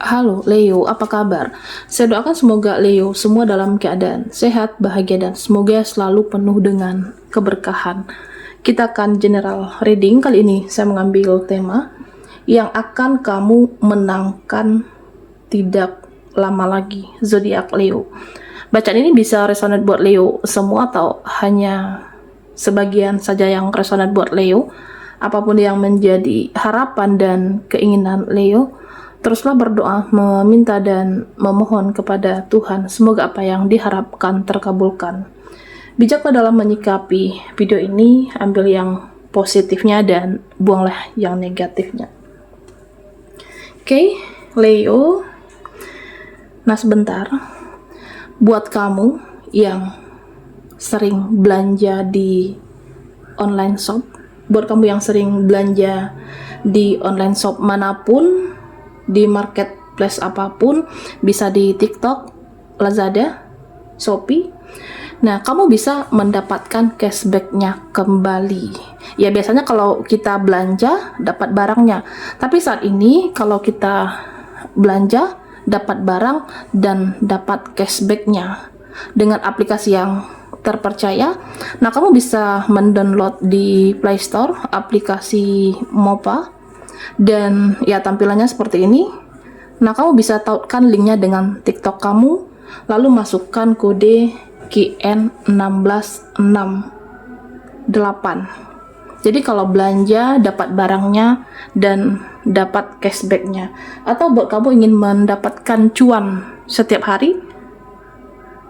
Halo Leo, apa kabar? Saya doakan semoga Leo semua dalam keadaan sehat, bahagia, dan semoga selalu penuh dengan keberkahan. Kita akan general reading. Kali ini saya mengambil tema yang akan kamu menangkan tidak lama lagi, zodiak Leo. Bacaan ini bisa resonate buat Leo semua atau hanya sebagian saja yang resonate buat Leo. Apapun yang menjadi harapan dan keinginan Leo, teruslah berdoa, meminta dan memohon kepada Tuhan. Semoga apa yang diharapkan terkabulkan. Bijaklah dalam menyikapi video ini, ambil yang positifnya dan buanglah yang negatifnya. Oke, Leo. Nah, sebentar. Buat kamu yang sering belanja di online shop, buat kamu yang sering belanja di online shop manapun, di marketplace apapun, bisa di TikTok, Lazada, Shopee. Nah, kamu bisa mendapatkan cashbacknya kembali. Ya, biasanya kalau kita belanja dapat barangnya, tapi saat ini kalau kita belanja dapat barang dan dapat cashbacknya dengan aplikasi yang terpercaya. Nah, kamu bisa mendownload di Play Store aplikasi Mopa, dan ya tampilannya seperti ini. Nah, kamu bisa tautkan linknya dengan TikTok kamu, lalu masukkan kode KN16668. Jadi kalau belanja dapat barangnya dan dapat cashbacknya. Atau buat kamu ingin mendapatkan cuan setiap hari,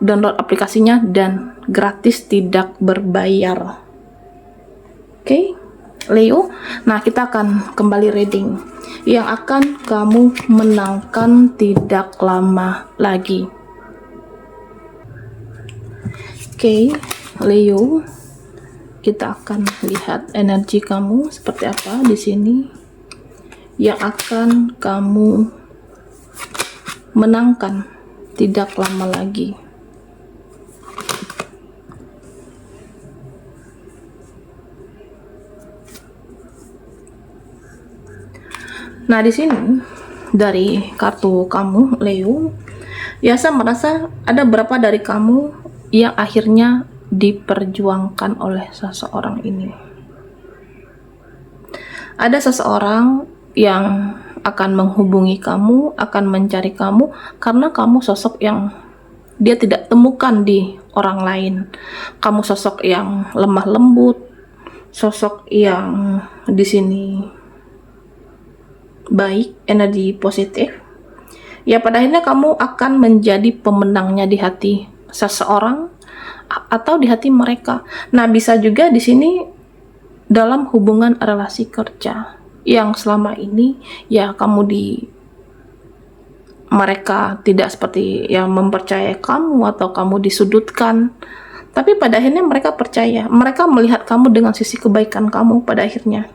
download aplikasinya dan gratis, tidak berbayar. Oke, Leo. Nah, kita akan kembali reading yang akan kamu menangkan tidak lama lagi. Oke, Leo. Kita akan lihat energi kamu seperti apa di sini yang akan kamu menangkan tidak lama lagi. Nah, di sini dari kartu kamu, Leo, ya saya merasa ada beberapa dari kamu yang akhirnya diperjuangkan oleh seseorang ini. Ada seseorang yang akan menghubungi kamu, akan mencari kamu, karena kamu sosok yang dia tidak temukan di orang lain. Kamu sosok yang lemah lembut, sosok yang di sini baik, energi positif. Ya, pada akhirnya kamu akan menjadi pemenangnya di hati seseorang atau di hati mereka. Nah, bisa juga di sini dalam hubungan relasi kerja yang selama ini ya kamu mereka tidak seperti yang mempercayai kamu atau kamu disudutkan. Tapi pada akhirnya mereka percaya, mereka melihat kamu dengan sisi kebaikan kamu pada akhirnya.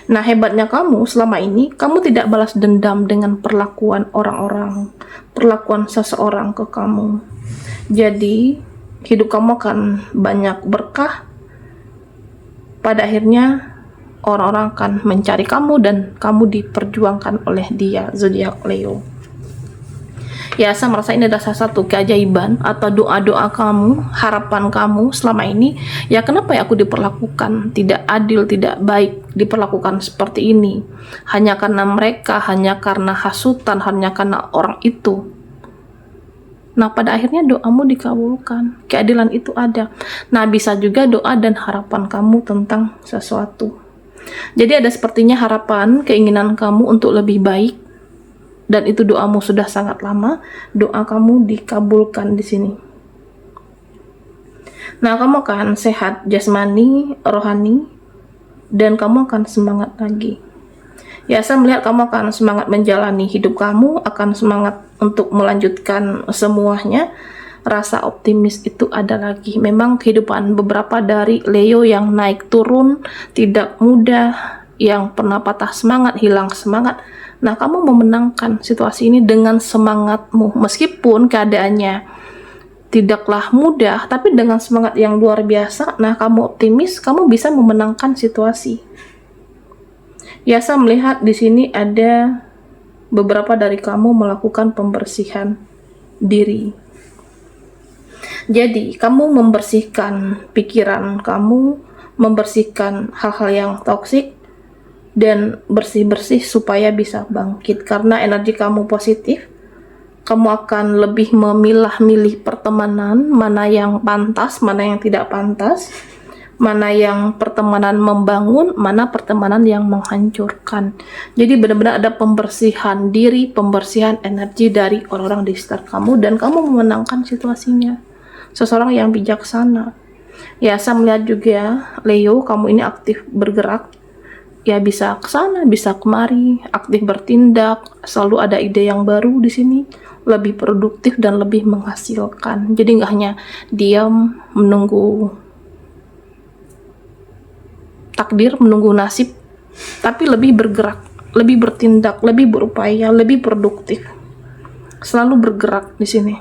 Nah, hebatnya kamu selama ini, kamu tidak balas dendam dengan perlakuan orang-orang, perlakuan seseorang ke kamu. Jadi, hidup kamu akan banyak berkah. Pada akhirnya, orang-orang akan mencari kamu dan kamu diperjuangkan oleh dia, zodiak Leo. Ya, saya merasa ini adalah salah satu keajaiban atau doa-doa kamu, harapan kamu selama ini. Ya, kenapa ya aku diperlakukan tidak adil, tidak baik, diperlakukan seperti ini? Hanya karena mereka, hanya karena hasutan, hanya karena orang itu. Nah, pada akhirnya doamu dikabulkan, keadilan itu ada. Nah, bisa juga doa dan harapan kamu tentang sesuatu. Jadi ada sepertinya harapan, keinginan kamu untuk lebih baik, dan itu doamu sudah sangat lama, doa kamu dikabulkan di sini. Nah, kamu akan sehat jasmani, rohani, dan kamu akan semangat lagi. Ya, saya melihat kamu akan semangat menjalani hidup kamu, akan semangat untuk melanjutkan semuanya. Rasa optimis itu ada lagi. Memang kehidupan beberapa dari Leo yang naik turun, tidak mudah, yang pernah patah semangat, hilang semangat. Nah, kamu memenangkan situasi ini dengan semangatmu. Meskipun keadaannya tidaklah mudah, tapi dengan semangat yang luar biasa, nah kamu optimis, kamu bisa memenangkan situasi. Ya, saya melihat di sini ada beberapa dari kamu melakukan pembersihan diri. Jadi, kamu membersihkan pikiran kamu, membersihkan hal-hal yang toksik, dan bersih-bersih supaya bisa bangkit. Karena energi kamu positif, kamu akan lebih memilah-milih pertemanan, mana yang pantas, mana yang tidak pantas, mana yang pertemanan membangun, mana pertemanan yang menghancurkan. Jadi benar-benar ada pembersihan diri, pembersihan energi dari orang-orang di sekitar kamu, dan kamu memenangkan situasinya. Seseorang yang bijaksana. Ya, saya melihat juga Leo, kamu ini aktif bergerak. Ya, bisa ke sana, bisa kemari, aktif bertindak, selalu ada ide yang baru di sini, lebih produktif dan lebih menghasilkan. Jadi nggak hanya diam menunggu takdir, menunggu nasib, tapi lebih bergerak, lebih bertindak, lebih berupaya, lebih produktif. Selalu bergerak di sini.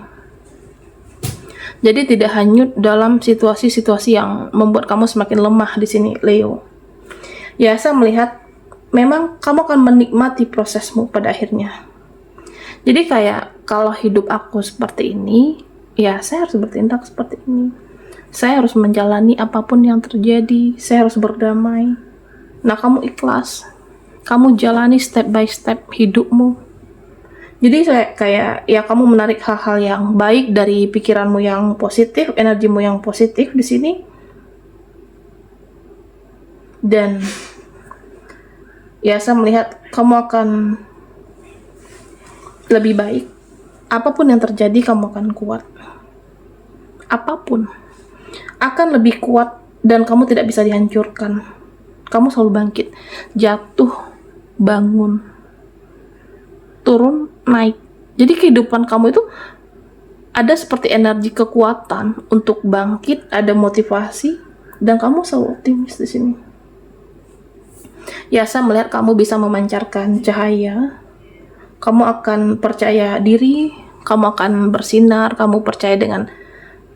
Jadi tidak hanyut dalam situasi-situasi yang membuat kamu semakin lemah di sini, Leo. Ya, saya melihat memang kamu akan menikmati prosesmu pada akhirnya. Jadi kayak kalau hidup aku seperti ini, ya saya harus bertindak seperti ini. Saya harus menjalani apapun yang terjadi, saya harus berdamai. Nah, kamu ikhlas. Kamu jalani step by step hidupmu. Jadi saya kayak ya kamu menarik hal-hal yang baik dari pikiranmu yang positif, energimu yang positif di sini. Dan ya saya melihat kamu akan lebih baik. Apapun yang terjadi kamu akan kuat. Apapun akan lebih kuat dan kamu tidak bisa dihancurkan. Kamu selalu bangkit. Jatuh, bangun, turun, naik. Jadi kehidupan kamu itu ada seperti energi kekuatan untuk bangkit, ada motivasi, dan kamu selalu optimis di sini. Ya, saya melihat kamu bisa memancarkan cahaya. Kamu akan percaya diri, kamu akan bersinar, kamu percaya dengan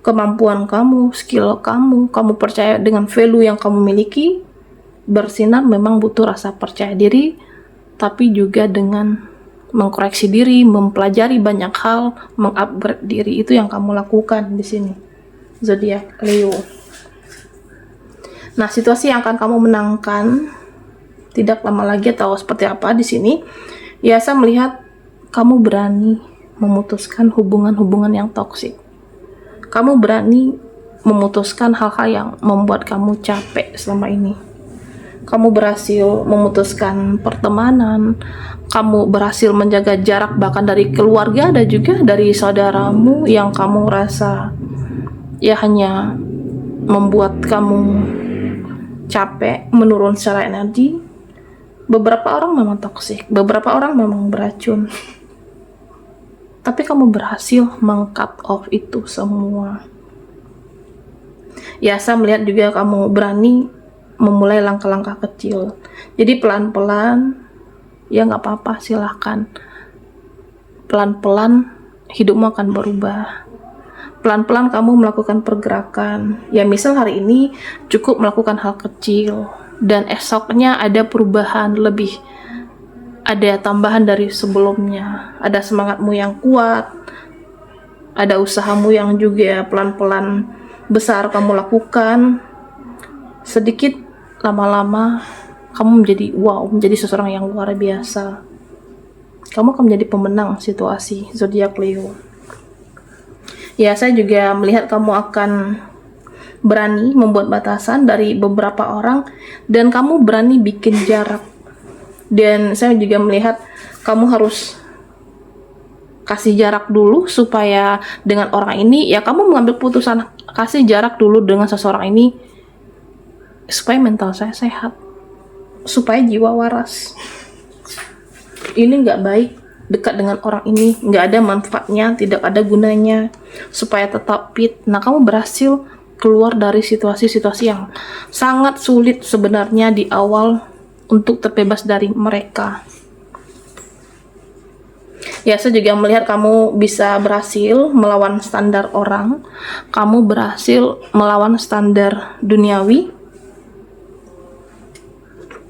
kemampuan kamu, skill kamu, kamu percaya dengan value yang kamu miliki. Bersinar memang butuh rasa percaya diri, tapi juga dengan mengkoreksi diri, mempelajari banyak hal, mengupgrade diri. Itu yang kamu lakukan di sini, zodiak Leo. Nah, situasi yang akan kamu menangkan tidak lama lagi atau seperti apa di sini? Ya, saya melihat kamu berani memutuskan hubungan-hubungan yang toksik. Kamu berani memutuskan hal-hal yang membuat kamu capek selama ini. Kamu berhasil memutuskan pertemanan, kamu berhasil menjaga jarak bahkan dari keluarga dan juga dari saudaramu yang kamu rasa ya hanya membuat kamu capek, menurun secara energi. Beberapa orang memang toksik, beberapa orang memang beracun. Tapi kamu berhasil meng-cut off itu semua. Ya, saya melihat juga kamu berani memulai langkah-langkah kecil. Jadi pelan-pelan, ya nggak apa-apa, silahkan. Pelan-pelan hidupmu akan berubah. Pelan-pelan kamu melakukan pergerakan. Ya, misal hari ini cukup melakukan hal kecil, dan esoknya ada perubahan lebih. Ada tambahan dari sebelumnya, ada semangatmu yang kuat, ada usahamu yang juga pelan-pelan besar kamu lakukan. Sedikit lama-lama kamu menjadi wow, menjadi seseorang yang luar biasa. Kamu akan menjadi pemenang situasi, zodiak Leo. Ya, saya juga melihat kamu akan berani membuat batasan dari beberapa orang, dan kamu berani bikin jarak. Dan saya juga melihat kamu harus kasih jarak dulu supaya dengan orang ini, ya kamu mengambil putusan kasih jarak dulu dengan seseorang ini supaya mental saya sehat, supaya jiwa waras. Ini nggak baik dekat dengan orang ini, nggak ada manfaatnya, tidak ada gunanya, supaya tetap fit. Nah, kamu berhasil keluar dari situasi-situasi yang sangat sulit sebenarnya di awal untuk terbebas dari mereka. Ya, saya juga melihat kamu bisa berhasil melawan standar orang. Kamu berhasil melawan standar duniawi.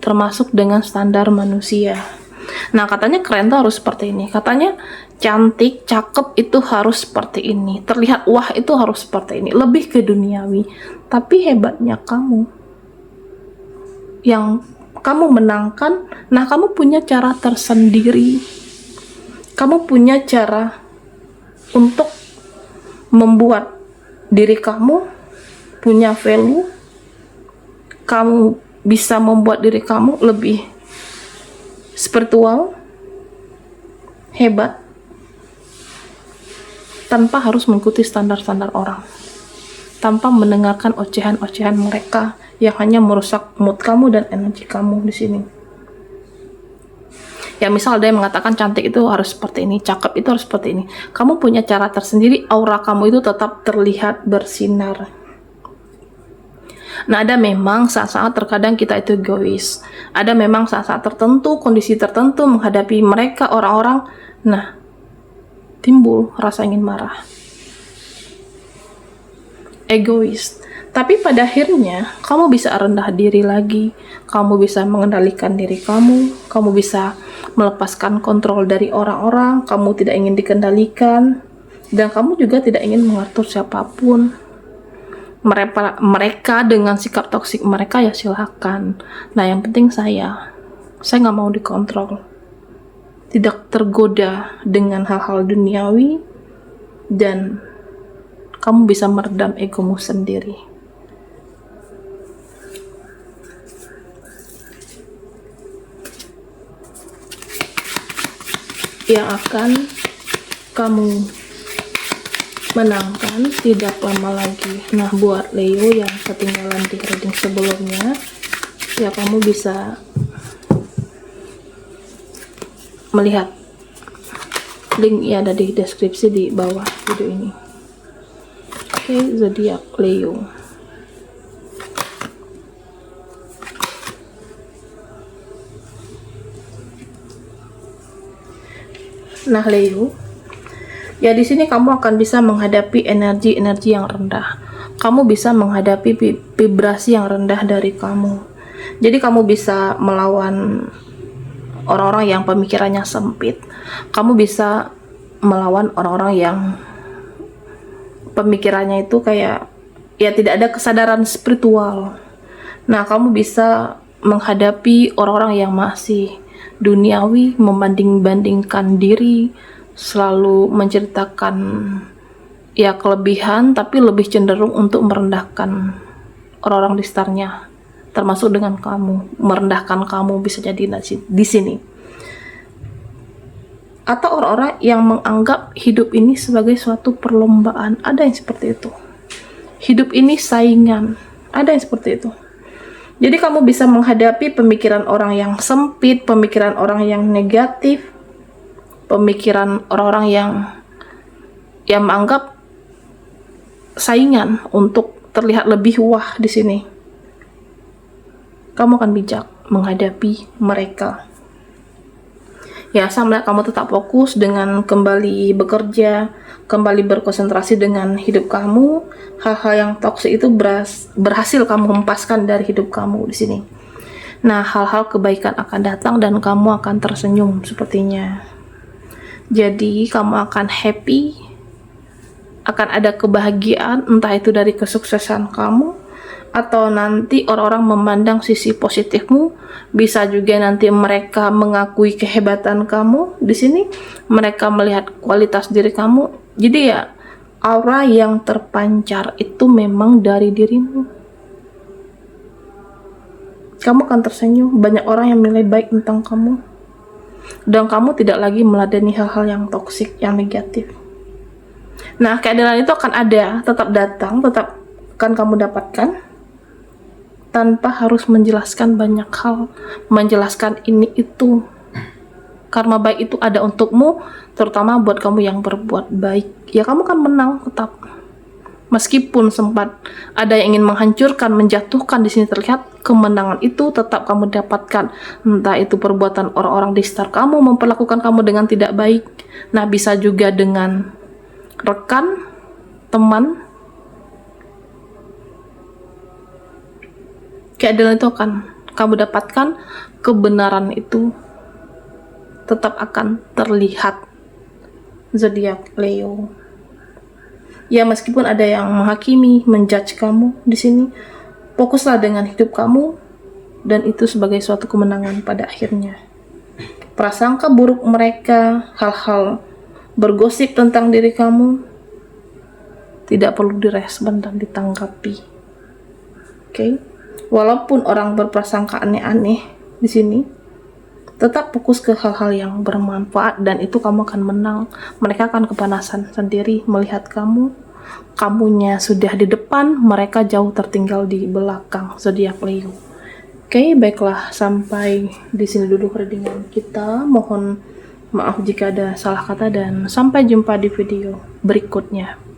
termasuk dengan standar manusia. Nah, katanya keren tuh harus seperti ini. Katanya cantik, cakep itu harus seperti ini. Terlihat wah itu harus seperti ini. Lebih ke duniawi. Tapi hebatnya kamu, yang kamu menangkan, nah kamu punya cara tersendiri. Kamu punya cara untuk membuat diri kamu punya value. Kamu bisa membuat diri kamu lebih spiritual, hebat, tanpa harus mengikuti standar-standar orang, tanpa mendengarkan ocehan-ocehan mereka yang hanya merusak mood kamu dan energi kamu di sini. Ya misal ada yang mengatakan cantik itu harus seperti ini, cakep itu harus seperti ini. Kamu punya cara tersendiri, aura kamu itu tetap terlihat bersinar. Nah, ada memang saat-saat terkadang kita itu egois. Ada memang saat-saat tertentu, kondisi tertentu menghadapi mereka, orang-orang, nah, timbul rasa ingin marah. Egois. Tapi pada akhirnya, kamu bisa rendah diri lagi. Kamu bisa mengendalikan diri kamu bisa melepaskan kontrol dari orang-orang, kamu tidak ingin dikendalikan, dan kamu juga tidak ingin mengatur siapapun. Mereka dengan sikap toksik mereka ya silahkan. Nah yang penting saya nggak mau dikontrol, tidak tergoda dengan hal-hal duniawi, dan kamu bisa meredam egomu sendiri. Yang akan kamu menangkan tidak lama lagi. Nah, buat Leo yang ketinggalan di reading sebelumnya, ya kamu bisa melihat linknya ada di deskripsi di bawah video ini. Oke, zodiak Leo. Nah, Leo, ya di sini kamu akan bisa menghadapi energi-energi yang rendah. Kamu bisa menghadapi vibrasi yang rendah dari kamu. Jadi kamu bisa melawan orang-orang yang pemikirannya sempit. Kamu bisa melawan orang-orang yang pemikirannya itu kayak ya tidak ada kesadaran spiritual. Nah, kamu bisa menghadapi orang-orang yang masih duniawi, membanding-bandingkan diri, selalu menceritakan ya kelebihan, tapi lebih cenderung untuk merendahkan orang-orang di sekitarnya, termasuk dengan kamu, merendahkan kamu bisa jadi di sini. Atau orang-orang yang menganggap hidup ini sebagai suatu perlombaan, ada yang seperti itu. Hidup ini saingan, ada yang seperti itu. Jadi kamu bisa menghadapi pemikiran orang yang sempit, pemikiran orang yang negatif, pemikiran orang-orang yang menganggap saingan untuk terlihat lebih wah di sini. Kamu akan bijak menghadapi mereka. Ya, sambil kamu tetap fokus dengan kembali bekerja, kembali berkonsentrasi dengan hidup kamu. Hal-hal yang toksik itu berhasil kamu hempaskan dari hidup kamu di sini. Nah, hal-hal kebaikan akan datang dan kamu akan tersenyum sepertinya. Jadi, kamu akan happy, akan ada kebahagiaan, entah itu dari kesuksesan kamu, atau nanti orang-orang memandang sisi positifmu. Bisa juga nanti mereka mengakui kehebatan kamu di sini, mereka melihat kualitas diri kamu. Jadi ya, aura yang terpancar itu memang dari dirimu. Kamu akan tersenyum, banyak orang yang menilai baik tentang kamu, dan kamu tidak lagi meladeni hal-hal yang toksik, yang negatif. Nah, keadilan itu akan ada, tetap datang, tetap akan kamu dapatkan, tanpa harus menjelaskan banyak hal, menjelaskan ini itu. Karma baik itu ada untukmu, terutama buat kamu yang berbuat baik. Ya kamu kan menang tetap. Meskipun sempat ada yang ingin menghancurkan, menjatuhkan, di sini terlihat kemenangan itu tetap kamu dapatkan. Entah itu perbuatan orang-orang di sekitar kamu memperlakukan kamu dengan tidak baik. Nah, bisa juga dengan rekan, teman. Keadilan itu akan kamu dapatkan, kebenaran itu tetap akan terlihat. Zodiak Leo. Ya, meskipun ada yang menghakimi, menjudge kamu di sini, fokuslah dengan hidup kamu, dan itu sebagai suatu kemenangan pada akhirnya. Prasangka buruk mereka, hal-hal bergosip tentang diri kamu, tidak perlu direspon dan ditanggapi. Oke? Walaupun orang berprasangka aneh-aneh di sini, tetap fokus ke hal-hal yang bermanfaat, dan itu kamu akan menang. Mereka akan kepanasan sendiri melihat kamu. Kamunya sudah di depan, mereka jauh tertinggal di belakang. Zodiak Leo. Oke, baiklah, sampai di sini dulu readingan kita. Mohon maaf jika ada salah kata, dan sampai jumpa di video berikutnya.